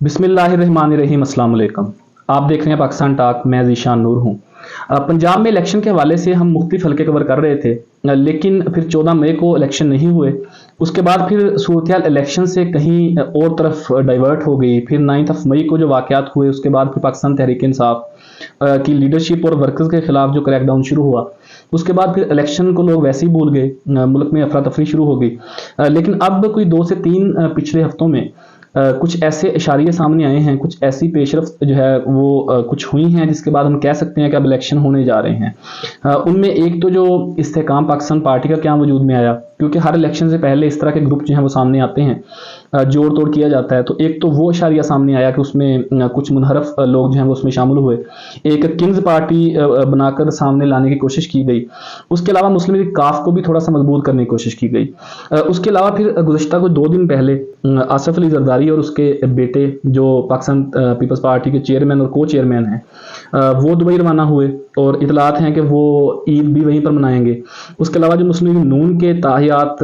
बिस्मिल्लाहिर्रहमानिर्रहीम, अस्सलाम वालेकुम। आप देख रहे हैं पाकिस्तान टॉक, मैं ज़ीशान नूर हूँ। पंजाब में इलेक्शन के हवाले से हम मुख्तलिफ हल्के कवर कर रहे थे, लेकिन फिर 14 मई को इलेक्शन नहीं हुए। उसके बाद फिर सूरत इलेक्शन से कहीं और तरफ डाइवर्ट हो गई। फिर 9 मई को जो वाक़यात हुए, उसके बाद फिर पाकिस्तान तहरीक इंसाफ की लीडरशिप और वर्कर्स के खिलाफ जो क्रैकडाउन शुरू हुआ, उसके बाद फिर इलेक्शन को लोग वैसे ही भूल गए। मुल्क में अफरा तफरी शुरू हो गई। लेकिन अब कोई 2 से 3 पिछले हफ्तों में कुछ ऐसे इशारे सामने आए हैं, कुछ ऐसी पेशरफ्त जो है वो कुछ हुई हैं, जिसके बाद हम कह सकते हैं कि अब इलेक्शन होने जा रहे हैं। उनमें एक तो जो इस्तेहकाम पाकिस्तान पार्टी का क्या वजूद में आया, क्योंकि हर इलेक्शन से पहले इस तरह के ग्रुप जो हैं वो सामने आते हैं, जोड़ तोड़ किया जाता है। तो एक तो वो इशारिया सामने आया कि उसमें कुछ मुनहरफ लोग जो हैं वो उसमें शामिल हुए। एक किंग्स पार्टी बनाकर सामने लाने की कोशिश की गई। उसके अलावा मुस्लिम लीग काफ को भी थोड़ा सा मजबूत करने की कोशिश की गई। उसके अलावा फिर गुज़श्ता को 2 दिन पहले आसफ अली जरदारी और उसके बेटे, जो पाकिस्तान पीपल्स पार्टी के चेयरमैन और को चेयरमैन हैं, वो दुबई रवाना हुए और इतलात हैं कि वो ईद भी वहीं पर मनाएंगे। उसके अलावा जो मुस्लिम लीग नून के ताहियात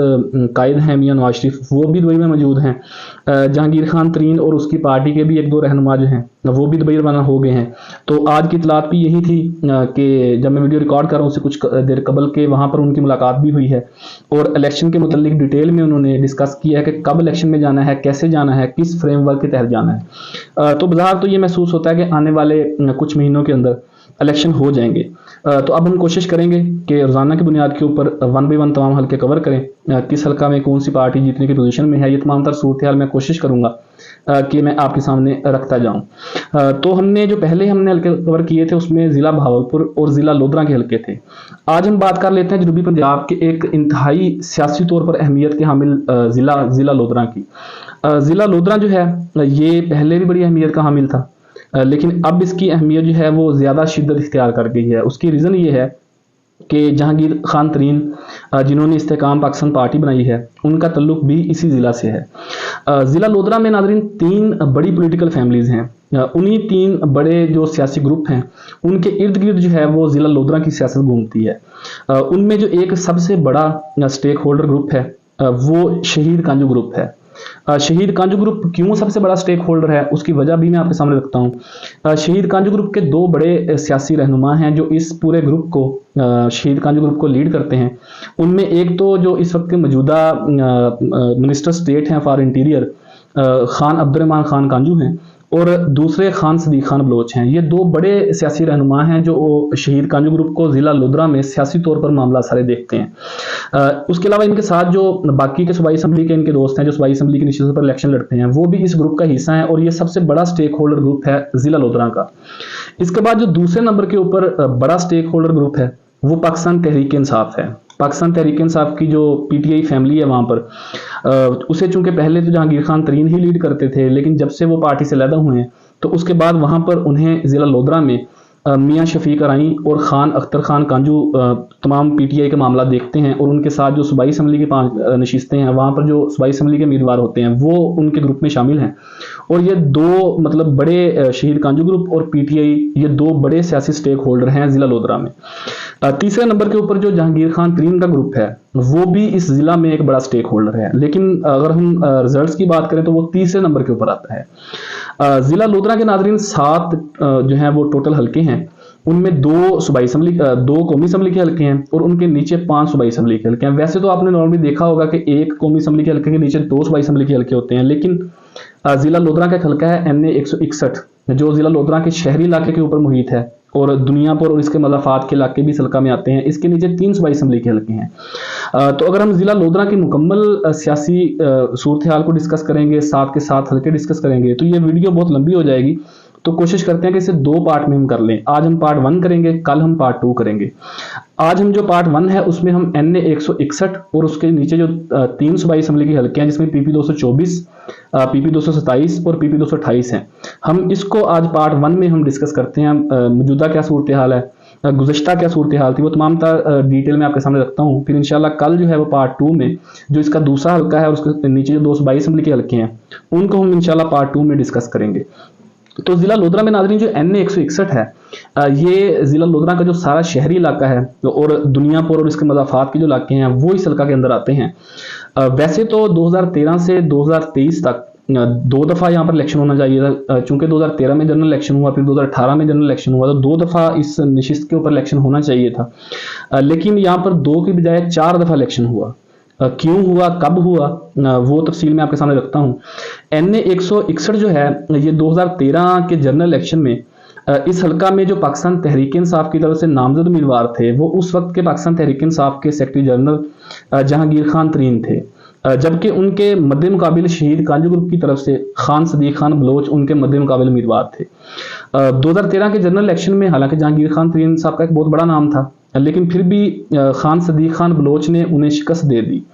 कायद हैं मियां नवाज शरीफ, वो भी दुबई में मौजूद हैं। जहांगीर खान तरीन और उसकी पार्टी के भी 1-2 रहनुमा जो हैं वो भी दुबई रवाना हो गए हैं। तो आज की इतलात भी यही थी कि जब मैं वीडियो रिकॉर्ड कर रहा हूँ उससे कुछ देर कबल के वहाँ पर उनकी मुलाकात भी हुई है और इलेक्शन के मुतल्लिक डिटेल में उन्होंने डिस्कस किया है कि कब इलेक्शन में जाना है, कैसे जाना है, किस फ्रेमवर्क के तहत जाना है। तो बाज़ार तो ये महसूस होता है कि आने वाले कुछ महीनों के अंदर इलेक्शन हो जाएंगे। तो अब हम कोशिश करेंगे कि रोज़ाना की बुनियाद के ऊपर 1 बाय 1 तमाम हल्के कवर करें। किस हल्का में कौन सी पार्टी जीतने की पोजीशन में है, ये तमाम तर सूरत हाल मैं कोशिश करूंगा कि मैं आपके सामने रखता जाऊं। तो हमने हल्के कवर किए थे, उसमें ज़िला बहावलपुर और ज़िला लोधरा के हल्के थे। आज हम बात कर लेते हैं जनूबी पंजाब के एक इंतहाई सियासी तौर पर अहमियत के हामिल ज़िला लोधरा की। ज़िला लोधरा जो है ये पहले भी बड़ी अहमियत का हामिल था, लेकिन अब इसकी अहमियत जो है वो ज़्यादा शिद्दत इख्तियार कर गई है। उसकी रीज़न ये है कि जहांगीर खान तरीन, जिन्होंने इस्तेहकाम पाकिस्तान पार्टी बनाई है, उनका तल्लुक भी इसी ज़िला से है। ज़िला लोधरा में नाज़रीन 3 बड़ी पॉलिटिकल फैमिलीज़ हैं। उन्हीं 3 बड़े जो सियासी ग्रुप हैं, उनके इर्द गिर्द जो है वो ज़िला लोधरा की सियासत घूमती है। उनमें जो एक सबसे बड़ा स्टेक होल्डर ग्रुप है वो शहीद कांजू ग्रुप है। शहीद कांजू ग्रुप क्यों सबसे बड़ा स्टेक होल्डर है, उसकी वजह भी मैं आपके सामने रखता हूँ। शहीद कांजू ग्रुप के 2 बड़े सियासी रहनुमा हैं जो इस पूरे ग्रुप को, शहीद कांजू ग्रुप को लीड करते हैं। उनमें एक तो जो इस वक्त के मौजूदा मिनिस्टर स्टेट हैं फॉर इंटीरियर, खान अब्दुर्रहमान खान कांजू हैं, और दूसरे खान सदीक खान बलोच हैं। ये 2 बड़े सियासी रहनुमा हैं जो शहीद कांजू ग्रुप को ज़िला लोधरा में सियासी तौर पर मामला सारे देखते हैं। उसके अलावा इनके साथ जो बाकी के सूबाई असम्बली के इनके दोस्त हैं जो सूबाई असम्बली की निश्चित पर इलेक्शन लड़ते हैं, वो भी इस ग्रुप का हिस्सा है और ये सबसे बड़ा स्टेक होल्डर ग्रुप है ज़िला लोधरा का। इसके बाद जो दूसरे नंबर के ऊपर बड़ा स्टेक होल्डर ग्रुप है वो पाकिस्तान तहरीक इंसाफ है। पाकिस्तान तहरीक इंसाफ की जो पीटीआई फैमिली है वहाँ पर उसे चूंकि पहले तो जहांगीर खान तरीन ही लीड करते थे, लेकिन जब से वो पार्टी से अलहदा हुए हैं तो उसके बाद वहाँ पर उन्हें ज़िला लोधरा में मियां शफीक अराई और खान अख्तर खान कांजू तमाम पीटीआई का मामला देखते हैं और उनके साथ जो सूबाई असम्बली की 5 नशिस्तें हैं, वहाँ पर जो सूबाई असम्बली के उम्मीदवार होते हैं वो उनके ग्रुप में शामिल हैं। और ये 2 मतलब बड़े शहीद कांजू ग्रुप और पीटीआई, ये 2 बड़े सियासी स्टेक होल्डर हैं ज़िला लोधरा में। तीसरे नंबर के ऊपर जो जहांगीर खान तरीन का ग्रुप है वो भी इस ज़िला में एक बड़ा स्टेक होल्डर है, लेकिन अगर हम रिजल्ट्स की बात करें तो वो तीसरे नंबर के ऊपर आता है। ज़िला लोधरा के नाज़रीन 7 जो हैं वो टोटल हल्के हैं। उनमें 2 सूबाई असम्बली, 2 कौमी असम्बली के हल्के हैं और उनके नीचे 5 सूबाई असम्बली के हल्के हैं। वैसे तो आपने नॉर्मली देखा होगा कि एक कौमी असम्बली के हल्के के नीचे 2 सूबाई असम्बली के हल्के होते हैं, लेकिन ज़िला लोधरा का एक हल्का है NA 161 जो ज़िला लोधरा के शहरी इलाके के ऊपर मुहित है और दुनियापुर और इसके मलाफात के इलाके भी इस हल्का में आते हैं। इसके नीचे 3 सूबाई असम्बली के हल्के हैं। तो अगर हम ज़िला लोधरा की मुकम्मल सियासी सूरत हाल को डिस्कस करेंगे, साथ के साथ हल्के डिस्कस करेंगे, तो ये वीडियो बहुत लंबी हो जाएगी। तो कोशिश करते हैं कि इसे 2 पार्ट में हम कर लें। आज हम पार्ट 1 करेंगे, कल हम पार्ट 2 करेंगे। आज हम जो पार्ट 1 है उसमें हम NA 161 और उसके नीचे जो 3 सूबाई असम्बली के हल्के हैं जिसमें PP 224, PP 227 और PP 228 हैं, हम इसको आज पार्ट 1 में हम डिस्कस करते हैं। मौजूदा क्या सूरत हाल है, गुज़श्ता क्या सूरत हाल थी, वो तमाम डिटेल में आपके सामने रखता हूँ। फिर इंशाल्लाह कल जो है वो पार्ट 2 में जो इसका दूसरा हल्का है और उसके नीचे जो 2 सूबाई असम्बली के हल्के हैं उनको हम इंशाल्लाह पार्ट 2 में डिस्कस करेंगे। तो ज़िला लोधरा में नाज़रीन जो NA 161 है, ये ज़िला लोधरा का जो सारा शहरी इलाका है और दुनियापुर और इसके मज़ाफ़ात के जो इलाके हैं वो इस हल्का के अंदर आते हैं। वैसे तो 2013 से 2023 तक दो दफ़ा यहाँ पर इलेक्शन होना चाहिए था, चूंकि 2013 में जनरल इलेक्शन हुआ, फिर 2018 में जनरल इलेक्शन हुआ, तो दो दफ़ा इस नशिस्त के ऊपर इलेक्शन होना चाहिए था। लेकिन यहाँ पर दो की बजाय 4 दफ़ा इलेक्शन हुआ। क्यों हुआ, कब हुआ, वो तफसील मैं आपके सामने रखता हूँ। NA 161 जो है ये 2013 के जनरल इलेक्शन में इस हल्का में जो पाकिस्तान तहरीक इंसाफ की तरफ से नामजद उम्मीदवार थे वो उस वक्त के पाकिस्तान तहरीक इंसाफ के सेक्रेटरी जनरल जहांगीर खान तरीन थे, जबकि उनके मद्दे मुकाबिल शहीद कांजू ग्रुप की तरफ से खान सदीक खान बलोच उनके मद्दे मुकाबिल उम्मीदवार थे। 2013 के जनरल इलेक्शन में हालांकि जहांगीर खान तरीन साहब का एक बहुत बड़ा नाम था, लेकिन फिर भी खान सदीक खान बलोच ने उन्हें शिकस्त दे दी।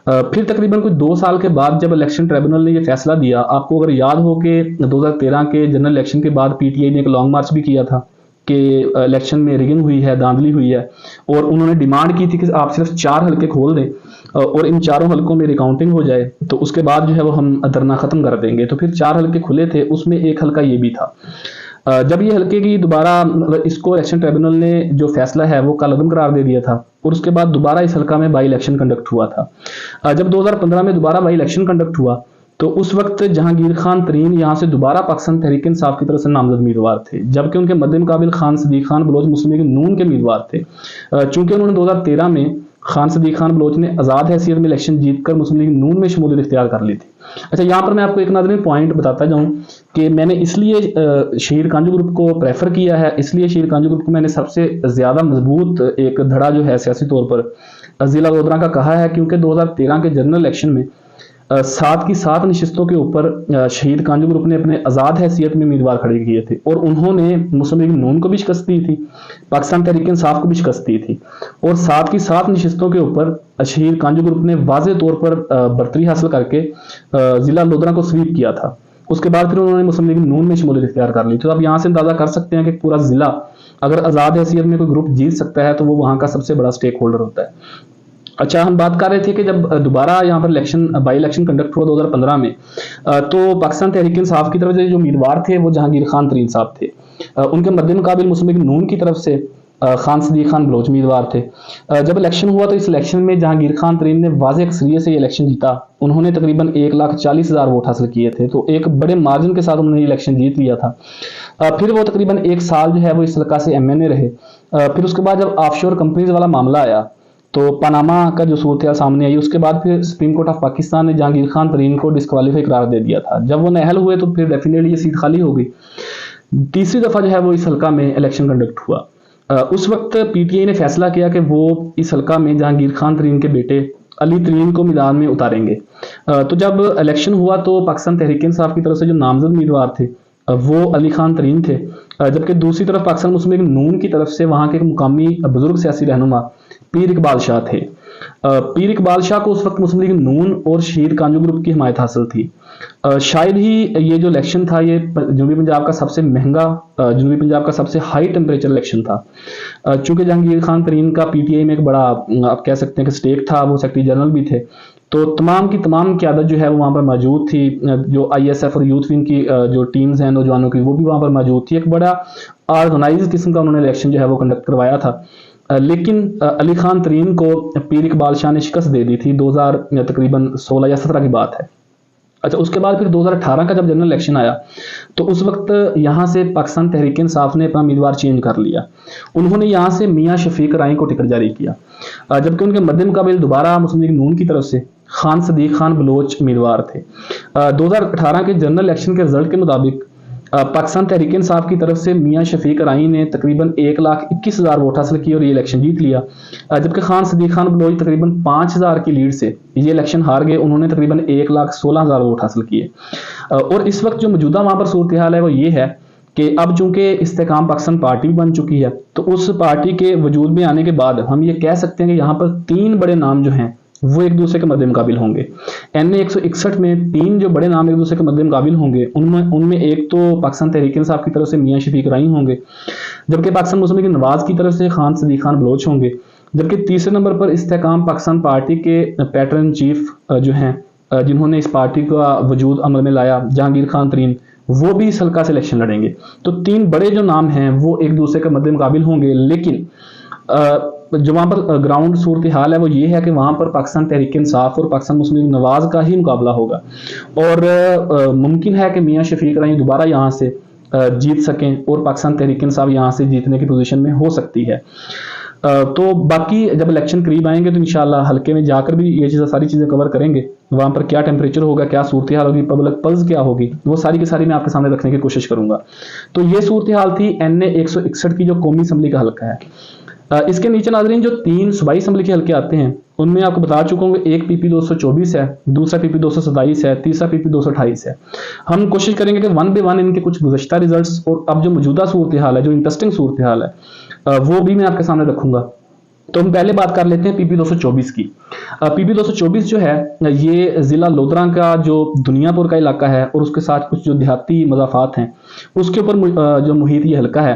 फिर तकरीबन कुछ 2 साल के बाद जब इलेक्शन ट्रिब्यूनल ने ये फैसला दिया, आपको अगर याद हो कि 2013 के जनरल इलेक्शन के बाद PTI ने एक लॉन्ग मार्च भी किया था कि इलेक्शन में रिगिंग हुई है, धांधली हुई है, और उन्होंने डिमांड की थी कि आप सिर्फ 4 हल्के खोल दें और इन चारों हल्कों में रिकाउंटिंग हो जाए, तो उसके बाद जो है वो हम धरना खत्म कर देंगे। तो फिर 4 हल्के खुले थे, उसमें एक हल्का ये भी था। जब ये हल्के की दोबारा इसको इलेक्शन ट्रिब्यूनल ने जो फैसला है वो कलअदम करार दे दिया था, और उसके बाद दोबारा इस हल्का में बाई इलेक्शन कंडक्ट हुआ था। जब 2015 में दोबारा बाई इलेक्शन कंडक्ट हुआ तो उस वक्त जहांगीर खान तरीन यहाँ से दोबारा पाकिस्तान तहरीक इंसाफ की तरफ से नामजद उम्मीदवार थे, जबकि उनके मद्दे मुकाबिल खान सदीक खान बलोच मुस्लिम लीग नून के उम्मीदवार थे। चूंकि उन्होंने 2013 में खान सदीक खान बलोच ने आज़ाद हैसियत में इलेक्शन जीतकर मुस्लिम लीग नून में शमूलियत इख्तियार कर ली थी। अच्छा, यहाँ पर मैं आपको एक नाज़रीन पॉइंट बताता जाऊँ कि मैंने इसलिए शहीद कांजू ग्रुप को प्रेफर किया है, इसलिए शहीद कांजू ग्रुप को मैंने सबसे ज़्यादा मजबूत एक धड़ा जो है सियासी तौर पर ज़िला वडोदरा का कहा है, क्योंकि 2013 के जनरल इलेक्शन में 7 की 7 नशिस्तों के ऊपर शहीद कांजू ग्रुप ने अपने आज़ाद हैसियत में उम्मीदवार खड़े किए थे, और उन्होंने मुस्लिम लीग नून को भी शिकस्त दी थी, पाकिस्तान तहरीक इंसाफ को भी शिकस्त दी थी, और 7 की 7 नशिस्तों के ऊपर शहीद कांजू ग्रुप ने वाज़ेह तौर पर बरतरी हासिल करके ज़िला लोधरा को स्वीप किया था। उसके बाद फिर उन्होंने मुस्लिम लीग नून में शमूलियत इख्तियार कर ली। तो आप यहाँ से अंदाजा कर सकते हैं कि पूरा ज़िला अगर आज़ाद हैसियत में कोई ग्रुप जीत सकता है तो वो वहाँ का सबसे बड़ा स्टेक होल्डर होता है। अच्छा, हम बात कर रहे थे कि जब दोबारा यहाँ पर इलेक्शन बाई इलेक्शन कंडक्ट हुआ 2015 में, तो पाकिस्तान तहरीक इंसाफ की तरफ से जो उम्मीदवार थे वो जहांगीर खान तरीन साहब थे। उनके मद्दे मुकाबिल मुस्लिम लीग नून की तरफ से खान सदीक खान बलोच उम्मीदवार थे। जब इलेक्शन हुआ तो इस इलेक्शन में जहांगीर खान तरीन ने वाज़ेह अक्सरियत से ये इलेक्शन जीता। उन्होंने तकरीबन 1,40,000 वोट हासिल किए थे, तो एक बड़े मार्जिन के साथ उन्होंने ये इलेक्शन जीत लिया था। फिर वो तकरीबन 1 साल जो है वो इस हल्का से MNA रहे। फिर उसके बाद जब ऑफशोर कंपनीज वाला मामला आया तो पनामा का जो सूरत सामने आई, उसके बाद फिर सुप्रीम कोर्ट ऑफ पाकिस्तान ने जहांगीर खान तरीन को डिस्क्वालीफाई करार दे दिया था। जब वो नाअहल हुए तो फिर डेफिनेटली ये सीट खाली हो गई। तीसरी दफ़ा जो है वो इस हल्का में इलेक्शन कंडक्ट हुआ। उस वक्त PTI ने फैसला किया कि वो इस हल्का में जहांगीर खान तरीन के बेटे अली तरीन को मैदान में उतारेंगे। तो जब इलेक्शन हुआ तो पाकिस्तान तहरीक इंसाफ की तरफ से जो नामजद उम्मीदवार थे वो अली खान तरीन थे, जबकि दूसरी तरफ पाकिस्तान मुस्लिम लीग नून की तरफ से वहाँ के एक मुकामी बुजुर्ग सियासी रहनुमा पीर इकबाल शाह थे। पीर इकबाल शाह को उस वक्त मुस्लिम लीग नून और शहीद कांजू ग्रुप की हिमायत हासिल थी। शायद ही ये जो इलेक्शन था ये जनूबी पंजाब का सबसे महंगा, जनूबी पंजाब का सबसे हाई टेम्परेचर इलेक्शन था। चूंकि जहांगीर खान तरीन का PTI में एक बड़ा आप कह सकते हैं कि स्टेक था, वो सेक्रेटरी जनरल भी थे, तो तमाम की तमाम क़यादत जो है वो वहाँ पर मौजूद थी। जो ISF और यूथ विंग की जो टीम्स हैं नौजवानों की, वो भी वहाँ पर मौजूद थी। एक बड़ा ऑर्गेनाइज किस्म का उन्होंने इलेक्शन जो है वो कंडक्ट करवाया था। लेकिन अली खान तरीन को पीर इकबाल शाह ने शिकस्त दे दी थी। 2000 तकरीबन 16 या 17 की बात है। अच्छा, उसके बाद फिर 2018 का जब जनरल इलेक्शन आया तो उस वक्त यहाँ से पाकिस्तान तहरीक इंसाफ ने अपना उम्मीदवार चेंज कर लिया। उन्होंने यहाँ से मियाँ शफीक राई को टिकट जारी किया, जबकि उनके मद्दे मुकाबिल दोबारा मुस्लिम लीग नून की तरफ से खान सदीक खान बलोच उम्मीदवार थे। 2018 के जनरल इलेक्शन के रिजल्ट के मुताबिक पाकिस्तान तहरीक इंसाफ की तरफ से मियाँ शफीक राई ने तकरीबन 1,21,000 वोट हासिल किए और ये इलेक्शन जीत लिया, जबकि खान सदीक खान बलोच तकरीबन 5,000 की लीड से ये इलेक्शन हार गए। उन्होंने तकरीबन 1,16,000 वोट हासिल किए। और इस वक्त जो मौजूदा वहाँ पर सूरत हाल है वो ये है कि अब चूंकि इस्तेकाम पाकिस्तान पार्टी भी बन चुकी है, तो उस पार्टी के वजूद में आने के बाद हम ये कह सकते हैं कि यहाँ पर 3 बड़े नाम जो हैं वो एक दूसरे के मद्दे मुकाबिल होंगे। NA 161 में 3 जो बड़े नाम एक दूसरे के मद्दे मुकाबिल होंगे, उनमें एक तो पाकिस्तान तहरीक इंसाफ की तरफ से मियाँ शफीक राई होंगे, जबकि पाकिस्तान मुस्लिम लीग नवाज की तरफ से खान सदीक खान बलोच होंगे, जबकि तीसरे नंबर पर इस्तेकाम पाकिस्तान पार्टी के पैटर्न चीफ जो हैं, जिन्होंने इस पार्टी का वजूद अमल में लाया, जहांगीर खान तरीन, वो भी इस हल्का से इलेक्शन लड़ेंगे। तो 3 बड़े जो नाम हैं वो एक दूसरे के मद्दे मुकाबिल होंगे। लेकिन जो वहाँ पर ग्राउंड सूरत हाल है वो ये है कि वहाँ पर पाकिस्तान तहरीक इंसाफ और पाकिस्तान मुस्लिम लीग नवाज का ही मुकाबला होगा, और मुमकिन है कि मियाँ शफीक राही दोबारा यहाँ से जीत सकें और पाकिस्तान तहरीक इंसाफ यहाँ से जीतने की पोजीशन में हो सकती है। तो बाकी जब इलेक्शन करीब आएंगे तो इंशाल्लाह हल्के में जाकर भी ये चीज़ें सारी चीज़ें कवर करेंगे। वहाँ पर क्या टेम्परेचर होगा, क्या सूरत हाल होगी, पब्लिक पल्स क्या होगी, वो सारी की सारी मैं आपके सामने रखने की कोशिश करूंगा। तो ये सूरत हाल थी NA 161 की जो कौमी असम्बली का हल्का है। इसके नीचे नाज़रीन जो 3 सूबाई असम्बली के हल्के आते हैं उनमें आपको बता चुका हूँ, एक PP 224 है, दूसरा PP 227 है, तीसरा PP 228 है। हम कोशिश करेंगे कि 1 बाय 1 इनके कुछ गुज़श्ता रिजल्ट्स और अब जो मौजूदा सूरत हाल है, जो इंटरेस्टिंग सूरत हाल है, वो भी मैं आपके सामने रखूंगा। तो हम पहले बात कर लेते हैं PP 224 की। PP 224 जो है ये ज़िला लोधरा का जो दुनियापुर का इलाका है और उसके साथ कुछ जो देहाती मज़ाफ़ात हैं उसके ऊपर जो मुहित ये हल्का है।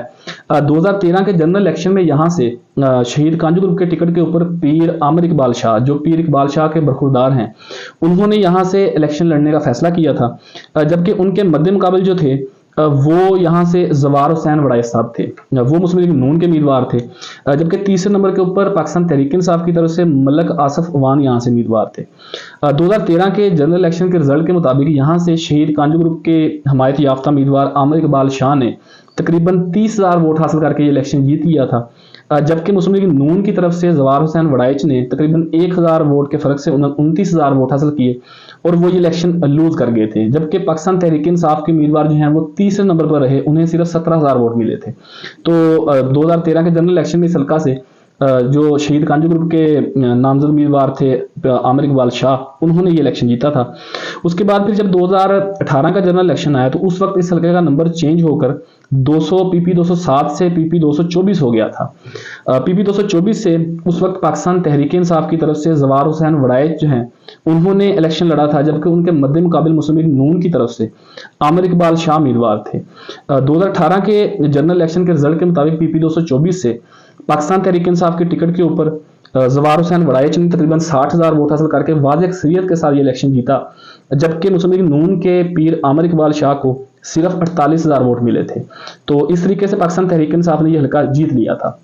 2013 के जनरल इलेक्शन में यहाँ से शहीद कांजू ग्रुप के टिकट के ऊपर पीर आमिर इकबाल शाह, जो पीर इकबाल शाह के बरखुरदार हैं, उन्होंने यहाँ से इलेक्शन लड़ने का फैसला किया था। जबकि उनके मद्दे मुकाबले जो थे वो यहाँ से जवार हुसैन वड़ाई साहब थे, वो मुस्लिम लीग नून के उम्मीदवार थे। जबकि तीसरे नंबर के ऊपर पाकिस्तान तहरीक इंसाफ की तरफ से मलक आसफ अवान यहाँ से उम्मीदवार थे। 2013 के जनरल इलेक्शन के रिजल्ट के मुताबिक यहाँ से शहीद कांजू ग्रुप के हमायत याफ्ता उम्मीदवार आमिर इकबाल शाह ने तकरीबन 30,000 वोट हासिल करके ये इलेक्शन जीत लिया था। जबकि मुस्लिम लीग नून की तरफ से जवार हुसैन वड़ाइच ने तकरीबन 1000 वोट के फर्क से 29,000 वोट हासिल किए और वो ये इलेक्शन लूज कर गए थे। जबकि पाकिस्तान तहरीक इंसाफ के उम्मीदवार जो हैं वो तीसरे नंबर पर रहे, उन्हें सिर्फ 17,000 वोट मिले थे। तो 2013 के जनरल इलेक्शन में इस हल्का से जो शहीद कांजू ग्रुप के नामजद उम्मीदवार थे आमिर इकबाल शाह, उन्होंने ये इलेक्शन जीता था। उसके बाद फिर जब 2018 का जनरल इलेक्शन आया तो उस वक्त इस हल्के का नंबर चेंज होकर PP 207 से PP 224 हो गया था। PP 224 से उस वक्त पाकिस्तान तहरीक इंसाफ की तरफ से जवार हुसैन वड़ाइच जो हैं उन्होंने इलेक्शन लड़ा था, जबकि उनके मद्दे मुकाबिल मुस्लिम लीग नून की तरफ से आमिर इकबाल शाह उम्मीदवार थे। 2018 के जनरल इलेक्शन के रिजल्ट के मुताबिक PP 224 से पाकिस्तान तहरीक इंसाफ के टिकट के ऊपर जवार हुसैन वड़ाइच ने तकरीबन 60,000 वोट हासिल करके वाज़ेह अक्सरियत के साथ ये इलेक्शन जीता। जबकि मुस्लिम लीग नून के पीर आमिर इकबाल शाह को सिर्फ 48,000 वोट मिले थे। तो इस तरीके से पाकिस्तान तहरीक इंसाफ ने यह हल्का जीत लिया था।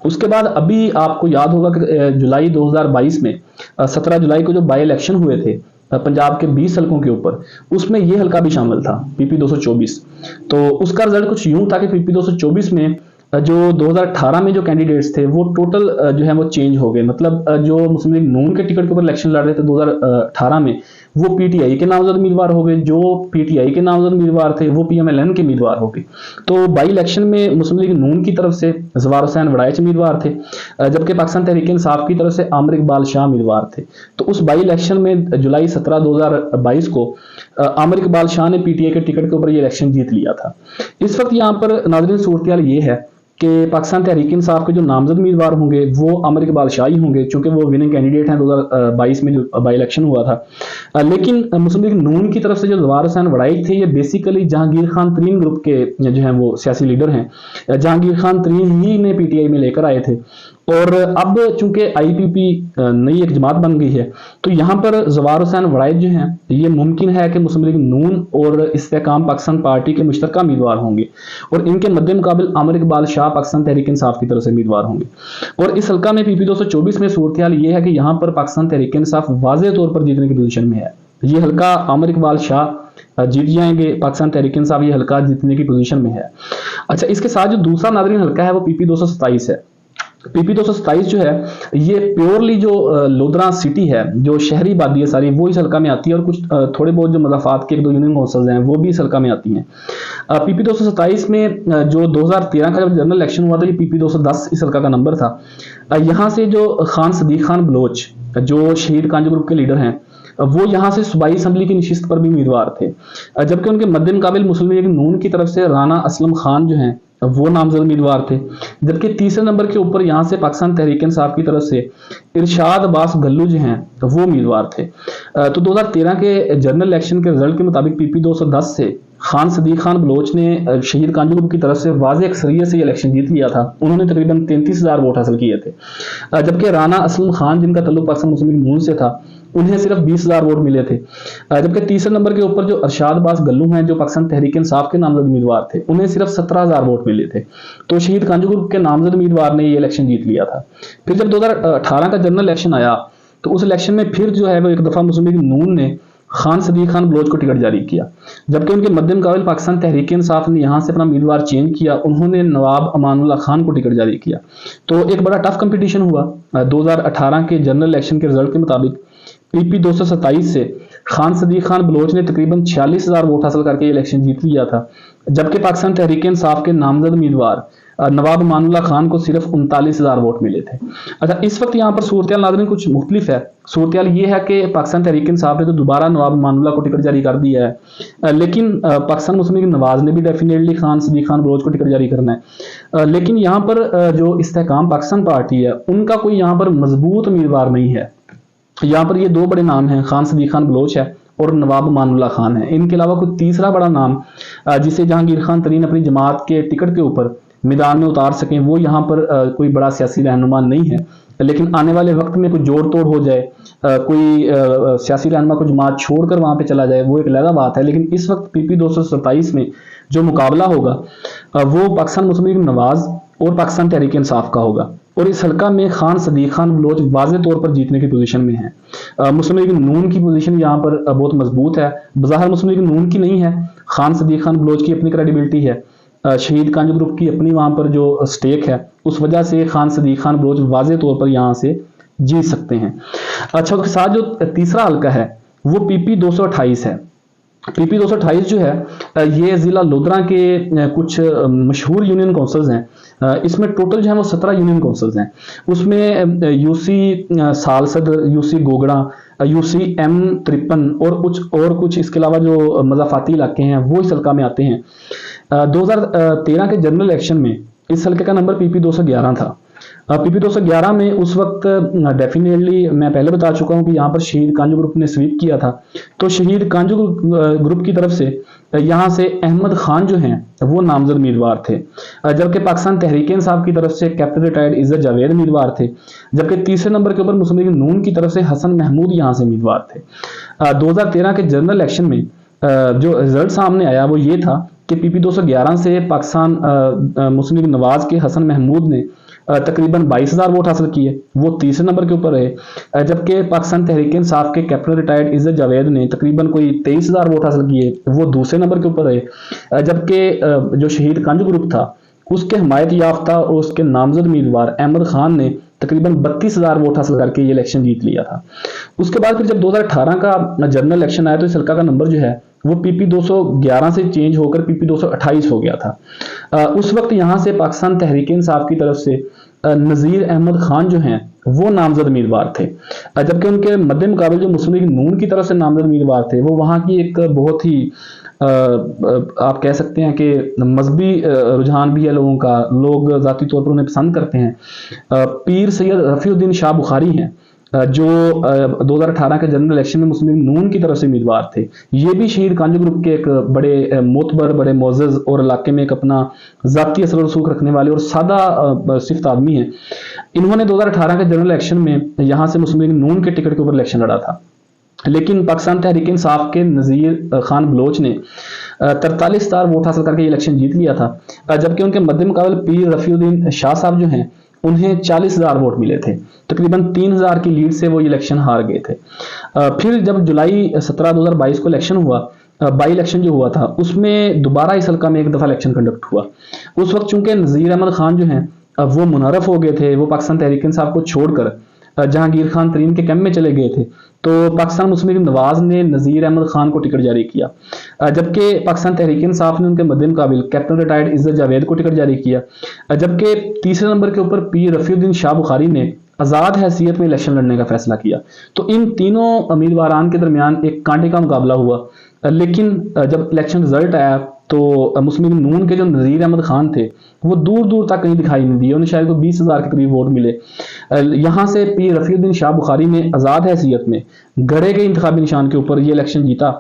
उसके बाद अभी आपको याद होगा कि जुलाई 2022 में 17 जुलाई को जो बाई इलेक्शन हुए थे पंजाब के 20 हल्कों के ऊपर, उसमें यह हल्का भी शामिल था PP 224। तो उसका रिजल्ट कुछ यूं था कि PP 224 में जो 2018 में जो कैंडिडेट्स थे वो टोटल जो है वो चेंज हो गए। मतलब जो मुस्लिम लीग नून के टिकट के ऊपर इलेक्शन लड़ रहे थे 2018 में, वो PTI के नामजद उम्मीदवार हो गए, जो PTI के नामजद उम्मीदवार थे वो PMLN के उम्मीदवार हो गए। तो बाई इलेक्शन में मुस्लिम लीग नून की तरफ से जवार हुसैन वड़ाइच उम्मीदवार थे, जबकि पाकिस्तान तहरीक इंसाफ की तरफ से आमिर इकबाल शाह उम्मीदवार थे। तो उस बाई इलेक्शन में जुलाई 17 2022 को आमिर इकबाल शाह ने PTI के टिकट के ऊपर ये इलेक्शन जीत लिया था। इस वक्त यहाँ पर नाज़रीन सूरत ये है कि पाकिस्तान तहरीक इंसाफ के जो नामजद उम्मीदवार होंगे वो आमिर इकबाल शाह ही होंगे, चूंकि वो विनिंग कैंडिडेट हैं 2022 में जो बाई इलेक्शन हुआ था। लेकिन मुस्लिम लीग नून की तरफ से जो जवार हुसैन वड़ाइच थे, ये बेसिकली जहांगीर खान तरीन ग्रुप के जो हैं वो सियासी लीडर हैं, जहांगीर खान तरीन ही ने PTI में लेकर आए थे। और अब चूंकि IPP नई एक जमात बन गई है, तो यहाँ पर जवार हुसैन वड़ाइच जो हैं ये मुमकिन है कि मुस्लिम लीग नून और इस्तेकाम पाकिस्तान पार्टी के मुश्तरका उम्मीदवार होंगे और इनके मद्दे मुकाबिल आमिर इकबाल शाह पाकिस्तान तहरीक इंसाफ की तरफ से उम्मीदवार होंगे। और इस हल्का में PP 224 में सूरत हाल ये है कि यहाँ पर पाकिस्तान तहरीक इंसाफ वाज़ेह तौर पर जीतने की पोजीशन में है। ये हल्का आमिर इकबाल शाह जीत जाएंगे, पाकिस्तान तहरीक इंसाफ ये हल्का जीतने की पोजीशन में है। अच्छा, इसके साथ जो दूसरा नाज़रीन हल्का है वो PP 227 है। PP 227 जो है ये प्योरली जो लोधरा सिटी है, जो शहरी आबादी है सारी, वो इस हल्का में आती है और कुछ थोड़े बहुत जो मज़ाफ़ात के 1-2 यूनियन काउंसिल्स हैं वो भी इस हल्का में आती हैं। PP 227 में जो 2013 का जब जनरल इलेक्शन हुआ था, ये PP 210 इस हल्का का नंबर था। यहाँ से जो खान सदीक खान बलोच, जो शहीद कांजू ग्रुप के लीडर हैं, वो यहाँ से सूबाई असम्बली की नशिस्त पर भी उम्मीदवार थे, जबकि उनके मद्दे मुकाबिल मुस्लिम लीग नून की तरफ से राना असलम खान जो हैं वो नामजद उम्मीदवार थे। जबकि तीसरे नंबर के ऊपर यहाँ से पाकिस्तान तहरीक इंसाफ की तरफ से इरशाद अब्बास गल्लू जो हैं वो उम्मीदवार थे। तो 2013 के जनरल इलेक्शन के रिजल्ट के मुताबिक PP 210 से खान सदीक खान बलोच ने शहीद कांजू ग्रुप की तरफ से वाज़ेह अक्सरियत से इलेक्शन जीत लिया था। उन्होंने तकरीबन 33,000 वोट हासिल किए थे। जबकि राना असलम खान, जिनका तल्लुक पाकिस्तान मुस्लिम लीग नून से था, उन्हें सिर्फ 20,000 वोट मिले थे। जबकि तीसरे नंबर के ऊपर जो अरशाद अब्बास गल्लू हैं, जो पाकिस्तान तहरीक इंसाफ के नामजद उम्मीदवार थे, उन्हें सिर्फ 17,000 वोट मिले थे। तो शहीद कांजू ग्रुप के नामजद उम्मीदवार ने ये इलेक्शन जीत लिया था। फिर जब 2018 का जनरल इलेक्शन आया तो उस इलेक्शन में फिर जो है वो एक दफा मुस्लिम लीग नून ने खान सदीक खान बलोच को टिकट जारी किया, जबकि उनके मद्दे मुकाबिल पाकिस्तान तहरीक इंसाफ ने यहाँ से अपना उम्मीदवार चेंज किया, उन्होंने नवाब अमानुल्लाह खान को टिकट जारी किया। तो एक बड़ा टफ कंपटीशन हुआ। 2018 के जनरल इलेक्शन के रिजल्ट के मुताबिक पीपी 227 से खान सदीक खान बलोच ने तकरीबन 46,000 वोट हासिल करके इलेक्शन जीत लिया था, जबकि पाकिस्तान तहरीक इंसाफ के नामजद उम्मीदवार नवाब अमानुल्लाह खान को सिर्फ 39,000 वोट मिले थे। अच्छा, इस वक्त यहाँ पर सूरत नाज़रीन कुछ मुख्तलिफ है। सूरत ये है कि पाकिस्तान तहरीक इंसाफ ने तो दोबारा नवाब अमानुल्लाह को टिकट जारी कर दिया है, लेकिन पाकिस्तान मुस्लिम लीग नवाज ने भी डेफिनेटली खान सदीक खान बलोच को टिकट जारी करना है। लेकिन यहाँ पर जो इस्तेहकाम पाकिस्तान पार्टी है, उनका कोई यहाँ पर मजबूत उम्मीदवार नहीं है। यहाँ पर ये दो बड़े नाम हैं, खान सदीक खान बलोच है और नवाब अमानुल्लाह खान है। इनके अलावा कोई तीसरा बड़ा नाम जिसे जहांगीर खान तरीन अपनी जमात के टिकट के ऊपर मैदान में उतार सकें, वो यहाँ पर कोई बड़ा सियासी रहनुमा नहीं है। लेकिन आने वाले वक्त में कोई जोड़ तोड़ हो जाए, कोई सियासी रहनुमा को जमात छोड़कर वहां पे चला जाए, वो एक अलग बात है। लेकिन इस वक्त पीपी 227 में जो मुकाबला होगा वो पाकिस्तान मुस्लिम लीग नवाज और पाकिस्तान तहरीक इंसाफ का होगा, और इस हल्का में खान सदीक खान बलोच वाज़ेह तौर पर जीतने की पोजीशन में है। मुस्लिम लीग नून की पोजीशन यहाँ पर बहुत मजबूत है। बज़ाहिर मुस्लिम लीग नून की नहीं है, खान सदीक खान बलोच की अपनी क्रेडिबिलिटी है, शहीद कांजू ग्रुप की अपनी वहां पर जो स्टेक है, उस वजह से खान सदीक खान बलोच वाज़ेह तौर पर यहाँ से जीत सकते हैं। अच्छा, उसके साथ जो तीसरा हल्का है वो पीपी 228 है। पीपी 228 जो है ये जिला लोधरा के कुछ मशहूर यूनियन काउंसिल्स हैं। इसमें टोटल जो है वो 17 यूनियन काउंसिल्स हैं। उसमें यूसी सालसद, यूसी गोगड़ा, यूसी M53 और कुछ इसके अलावा जो मजाफाती इलाके हैं वो इस हल्का में आते हैं। 2013 के जनरल इलेक्शन में इस हल्के का नंबर पीपी 211 था। पीपी 211 में उस वक्त डेफिनेटली मैं पहले बता चुका हूं कि यहाँ पर शहीद कांजू ग्रुप ने स्वीप किया था। तो शहीद कांजू ग्रुप की तरफ से यहाँ से अहमद खान जो हैं वो नामजद उम्मीदवार थे, जबकि पाकिस्तान तहरीक इंसाफ की तरफ से कैप्टन रिटायर्ड इज्जत जावेद उम्मीदवार थे, जबकि तीसरे नंबर के ऊपर मुस्लिम लीग नून की तरफ से हसन महमूद यहाँ से उम्मीदवार थे। 2013 के जनरल इलेक्शन में जो रिजल्ट सामने आया वो ये था कि पीपी 211 से पाकिस्तान मुस्लिम लीग नवाज के हसन महमूद ने तकरीबन 22,000 वोट हासिल किए, वो तीसरे नंबर के ऊपर रहे, जबकि पाकिस्तान तहरीक इंसाफ के कैप्टन रिटायर्ड इज्जत जावेद ने तकरीबन कोई 23,000 वोट हासिल किए, वो दूसरे नंबर के ऊपर रहे, जबकि जो शहीद कांजू ग्रुप था उसके हमायत याफ्ता और उसके नामजद उम्मीदवार अहमद खान ने तकरीबन 32,000 वोट हासिल करके ये इलेक्शन जीत लिया था। उसके बाद फिर जब 2018 का जनरल इलेक्शन आया तो इस हल्का का नंबर जो है वो पीपी 211 से चेंज होकर पीपी 228 हो गया था। उस वक्त यहाँ से पाकिस्तान तहरीक इंसाफ की तरफ से नज़ीर अहमद खान जो हैं वो नामजद उम्मीदवार थे, जबकि उनके मद्दे मुकाबले जो मुस्लिम लीग नून की तरफ से नामजद उम्मीदवार थे वो वहाँ की एक बहुत ही आप कह सकते हैं कि मजहबी रुझान भी है लोगों का, लोग ज़ाती तौर पर उन्हें पसंद करते हैं। पीर सैयद रफ़ीउद्दीन शाह बुखारी हैं जो 2018 के जनरल इलेक्शन में मुस्लिम नून की तरफ से उम्मीदवार थे। ये भी शहीद कांजू ग्रुप के एक बड़े मोतबर, बड़े मोअज़्ज़ज़ और इलाके में एक अपना ज़ाती असर रसूख रखने वाले और सादा सिफ्त आदमी हैं। इन्होंने 2018 के जनरल इलेक्शन में यहाँ से मुस्लिम लीग नून के टिकट के ऊपर इलेक्शन लड़ा था, लेकिन पाकिस्तान तहरीक इंसाफ के नज़ीर खान बलोच ने 43,000 वोट हासिल करके इलेक्शन जीत लिया था, जबकि उनके मद्दे मुकाबले पीर रफ़ीउद्दीन शाह साहब जो हैं उन्हें 40,000 वोट मिले थे, तकरीबन 3,000 की लीड से वो इलेक्शन हार गए थे। फिर जब जुलाई 17 2022 को इलेक्शन हुआ, बाई इलेक्शन जो हुआ था उसमें दोबारा इस हल्का में एक दफा इलेक्शन कंडक्ट हुआ। उस वक्त चूंकि नज़ीर अहमद खान जो हैं वो मुनहरफ हो गए थे, वो पाकिस्तान तहरीक इंसाफ को छोड़कर जहांगीर खान तरीन के कैंप में चले गए थे, तो पाकिस्तान मुस्लिम लीग नवाज ने नज़ीर अहमद खान को टिकट जारी किया, जबकि पाकिस्तान तहरीक इंसाफ ने उनके मद्दे मुकाबिल कैप्टन रिटायर्ड इज्जत जावेद को टिकट जारी किया, जबकि तीसरे नंबर के ऊपर पीर रफ़ीउद्दीन शाह बुखारी ने आज़ाद हैसियत में इलेक्शन लड़ने का फैसला किया। तो इन तीनों उम्मीदवारान के दरमियान एक कांटे का मुकाबला हुआ, लेकिन जब इलेक्शन रिजल्ट आया तो मुस्लिम नून के जो नज़ीर अहमद खान थे वो दूर दूर तक कहीं दिखाई नहीं दिए, उन्हें शायद को 20,000 के करीब वोट मिले। यहाँ से पीर रफ़ीउद्दीन शाह बुखारी ने आज़ाद हैसियत में गड़े के इंतखाबी निशान के ऊपर ये इलेक्शन जीता,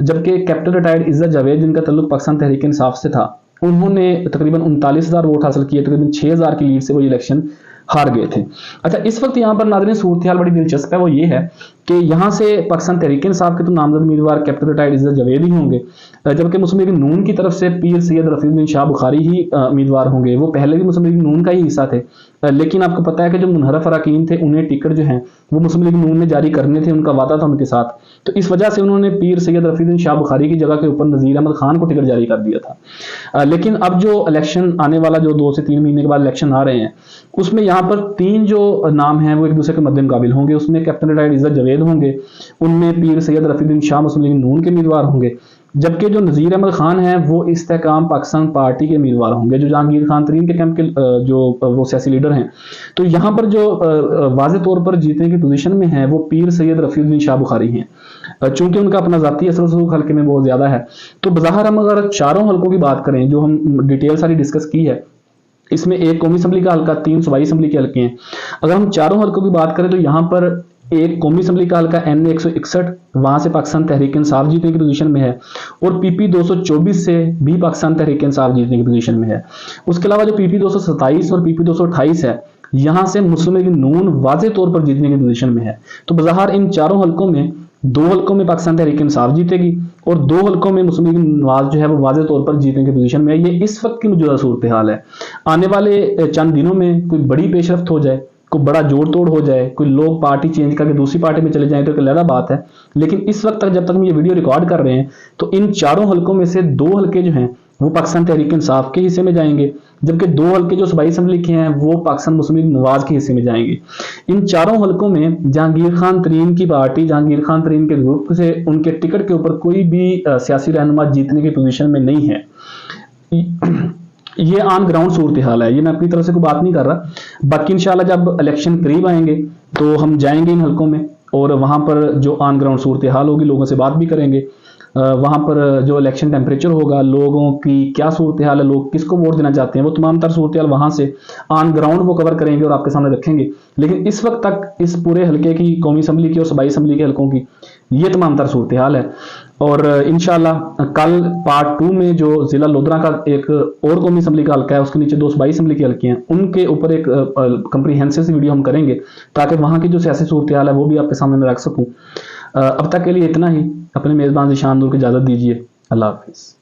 जबकि कैप्टन रिटायर्ड इज्जत जावेद जिनका तल्लुक पाकिस्तान तहरीक इंसाफ से था उन्होंने तकरीबन 39,000 वोट हासिल किए, तकरीबन 6,000 की लीड से वो इलेक्शन हार गए थे। अच्छा, इस वक्त यहाँ पर नाज़रीन सूरत हाल बड़ी दिलचस्प है, वो ये है कि यहाँ से पाकिस्तान तहरीक इंसाफ के तो नामजद उम्मीदवार कैप्टन रिटायर्ड इज्जत जावेद ही होंगे, जबकि मुस्लिम लीग नून की तरफ से पीर सैयद रफीउद्दीन शाह बुखारी ही उम्मीदवार होंगे। वो पहले भी मुस्लिम लीग नून का ही हिस्सा थे, लेकिन आपको पता है कि जो मुनहरफ अरकान थे उन्हें टिकट जो है वो मुस्लिम लीग नून ने जारी करने थे, उनका वादा था उनके साथ। तो इस वजह से उन्होंने पीर सैयद रफीउद्दीन शाह बुखारी की जगह के ऊपर नज़ीर अहमद खान को टिकट जारी कर दिया था। लेकिन अब जो इलेक्शन आने वाला, जो 2 से 3 महीने के बाद इलेक्शन आ रहे हैं, उसमें यहाँ पर 3 जो नाम हैं वो एक दूसरे के मद्दे मुकाबिल होंगे। उसमें कैप्टन रिटायर्ड इज्जत जावेद होंगे, उनमें पीर सैयद रफीउद्दीन शाह मुस्लिम लीग नून के उम्मीदवार होंगे, जबकि जो नज़ीर अहमद खान हैं वो इस्तेहकाम पाकिस्तान पार्टी के उम्मीदवार होंगे, जो जहांगीर खान तरीन के कैंप के जो वो सियासी लीडर हैं। तो यहाँ पर जो वाज़ेह तौर पर जीतने की पोजीशन में है वो पीर सैयद रफीउद्दीन शाह बुखारी हैं, चूंकि उनका अपना ज़ाती असर रसूख हल्के में बहुत ज़्यादा है। तो बज़ाहिर हम अगर चारों हल्कों की बात करें, जो हम डिटेल सारी डिस्कस की है, इसमें एक कौमी असम्बली का हल्का, 3 सूबाई असम्बली के हल्के हैं। अगर हम चारों हल्कों की बात करें तो यहाँ पर एक कौमी असम्बली का हल्का NA 161, वहां से पाकिस्तान तहरीक इंसाफ जीतने की पोजीशन में है, और PP 224 से भी पाकिस्तान तहरीक इंसाफ जीतने की पोजीशन में है। उसके अलावा जो PP 227 और PP 228 है, यहां से मुस्लिम लीग नून वाज़ेह तौर पर जीतने की पोजीशन में है। तो बज़ाहिर इन चारों हल्कों में 2 हल्कों में पाकिस्तान तहरीक इंसाफ जीतेगी और 2 हल्कों में मुस्लिम लीग नवाज जो है वो वाज़ेह तौर पर जीतने की पोजीशन में है। ये इस वक्त की मौजूदा सूरत हाल है। आने वाले चंद दिनों में कोई बड़ी पेशरफ्त हो जाए, कोई बड़ा जोड़ तोड़ हो जाए, कोई लोग पार्टी चेंज करके दूसरी पार्टी में चले जाएं तो एक अलग बात है। लेकिन इस वक्त तक, जब तक हम ये वीडियो रिकॉर्ड कर रहे हैं, तो इन चारों हल्कों में से 2 हल्के जो हैं वो पाकिस्तान तहरीक इंसाफ के हिस्से में जाएंगे, जबकि 2 हल्के जो सूबाई असम्बली के हैं वो पाकिस्तान मुस्लिम लीग नवाज के हिस्से में जाएंगे। इन चारों हल्कों में जहांगीर खान तरीन की पार्टी, जहांगीर खान तरीन के ग्रुप से उनके टिकट के ऊपर कोई भी सियासी रहनुमा जीतने की पोजीशन में नहीं है। ये ऑन ग्राउंड सूरत हाल है, ये मैं अपनी तरफ से कोई बात नहीं कर रहा। बाकी इंशाल्लाह जब इलेक्शन करीब आएंगे तो हम जाएंगे इन हल्कों में, और वहां पर जो ऑन ग्राउंड सूरत हाल होगी, लोगों से बात भी करेंगे। वहां पर जो इलेक्शन टेम्परेचर होगा, लोगों की क्या सूरत हाल है, लोग किसको वोट देना चाहते हैं, वो तमाम तर सूरत हाल वहां से ऑन ग्राउंड वो कवर करेंगे और आपके सामने रखेंगे। लेकिन इस वक्त तक इस पूरे हल्के की, कौमी असम्बली की और सूबाई असम्बली के हल्कों की, ये तमाम तर सूरत हाल है। और इंशाल्लाह कल पार्ट 2 में जो जिला लोधरा का एक और कौमी असम्बली का हल्का है, उसके नीचे 2 सूबाई असम्बली के हल्के हैं, उनके ऊपर एक कंप्रीहेंसिव वीडियो हम करेंगे, ताकि वहां की जो सियासी सूरत हाल है वो भी आपके सामने मैं रख सकूं। अब तक के लिए इतना ही। अपने मेज़बान ज़ीशान नूर को इजाज़त दीजिए। अल्लाह हाफिज़।